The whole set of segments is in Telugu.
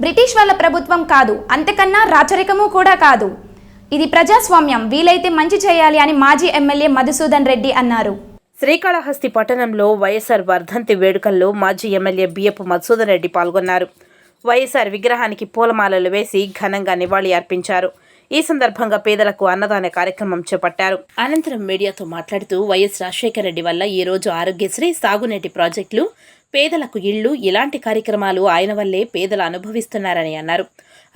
బ్రిటిష్ వాళ్ళ ప్రభుత్వం కాదు, అంతకన్నా రాచరికము కూడా కాదు. ఇది ప్రజాస్వామ్యం, వీలైతే మంచి చేయాలి అని మాజీ ఎమ్మెల్యే మధుసూదన్ రెడ్డి అన్నారు. శ్రీకాళహస్తి పట్టణంలో వైఎస్ఆర్ వర్ధంతి వేడుకల్లో మాజీ ఎమ్మెల్యే బియ్యపు మధుసూదన్ రెడ్డి పాల్గొన్నారు. వైఎస్ఆర్ విగ్రహానికి పూలమాలలు వేసి ఘనంగా నివాళి అర్పించారు. ఈ సందర్భంగా పేదలకు అన్నదాన కార్యక్రమం చేపట్టారు. అనంతరం మీడియాతో మాట్లాడుతూ వైఎస్ రాజశేఖర రెడ్డి వల్ల ఈ రోజు ఆరోగ్యశ్రీ, సాగునీటి ప్రాజెక్టులు, పేదలకు ఇళ్లు, ఇలాంటి కార్యక్రమాలు ఆయన వల్లే పేదలు అనుభవిస్తున్నారని అన్నారు.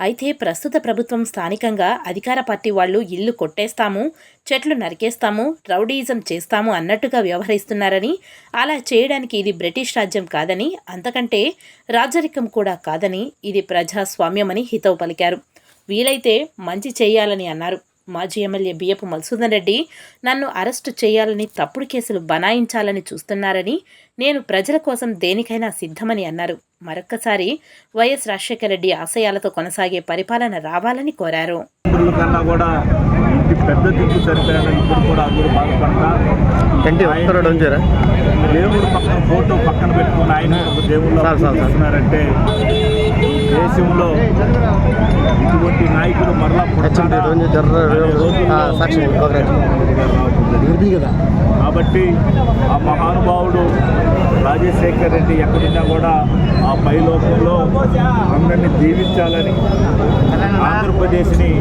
అయితే ప్రస్తుత ప్రభుత్వం స్థానికంగా అధికార పార్టీ వాళ్లు ఇల్లు కొట్టేస్తాము, చెట్లు నరికేస్తాము, రౌడీయిజం చేస్తాము అన్నట్టుగా వ్యవహరిస్తున్నారని, అలా చేయడానికి ఇది బ్రిటిష్ రాజ్యం కాదని, అంతకంటే రాజరికం కూడా కాదని, ఇది ప్రజాస్వామ్యమని హితవు పలికారు. వీలైతే మంచి చేయాలని అన్నారు. మాజీ ఎమ్మెల్యే బియ్యపు మధుసూదన్ రెడ్డి నన్ను అరెస్టు చేయాలని, తప్పుడు కేసులు బనాయించాలని చూస్తున్నారని, నేను ప్రజల కోసం దేనికైనా సిద్ధమని అన్నారు. మరొక్కసారి వైఎస్ రాజశేఖర రెడ్డి ఆశయాలతో కొనసాగే పరిపాలన రావాలని కోరారు. దేవుడు పక్కన ఫోటో పక్కన పెట్టుకుని ఆయన దేవుళ్ళంటే దేశంలో ఇటువంటి నాయకులు మరలా కాబట్టి ఆ మహానుభావుడు రాజశేఖర రెడ్డి ఎక్కడున్నా కూడా ఆ పైలోకంలో అందరినీ దీవించాలని, ఆంధ్రప్రదేశ్ని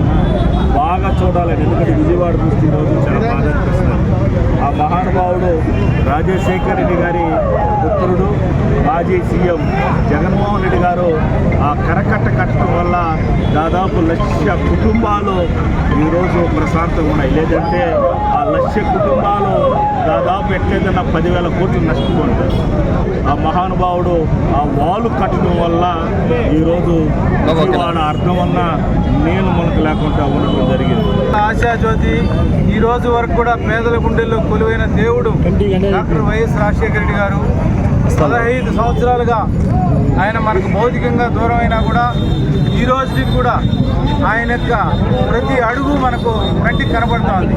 బాగా చూడాలని. ఎందుకంటే విజయవాడ దృష్టి రోజు చాలా బాధ అనిపిస్తుంది. ఆ మహానుభావుడు రాజశేఖర రెడ్డి గారి పుత్రుడు మాజీ సీఎం జగన్మోహన్ రెడ్డి గారు ఆ కరకట్ట కట్టడం వల్ల దాదాపు 1,00,000 కుటుంబాలు ఈరోజు ప్రశాంతంగా ఉన్నాయి. లేదంటే ఆ 1,00,000 కుటుంబాలు దాదాపు ఎట్లేదన్నా 10,000 కోట్లు నష్టపోతారు. ఆ మహానుభావుడు ఆ వాలు కట్టడం వల్ల ఈరోజు విజయవాడ అర్థం వల్ల నేను మనకు లేకుండా ఉండడం జరిగింది. ఆశాజ్యోతి ఈ రోజు వరకు కూడా పేదల గుండెల్లో కొలువైన దేవుడు డాక్టర్ వైఎస్ రాజశేఖర రెడ్డి గారు 15 సంవత్సరాలుగా ఆయన మనకు భౌతికంగా దూరమైనా కూడా ఈ రోజుకి కూడా ఆయన యొక్క ప్రతి అడుగు మనకు కంటికి కనబడుతోంది.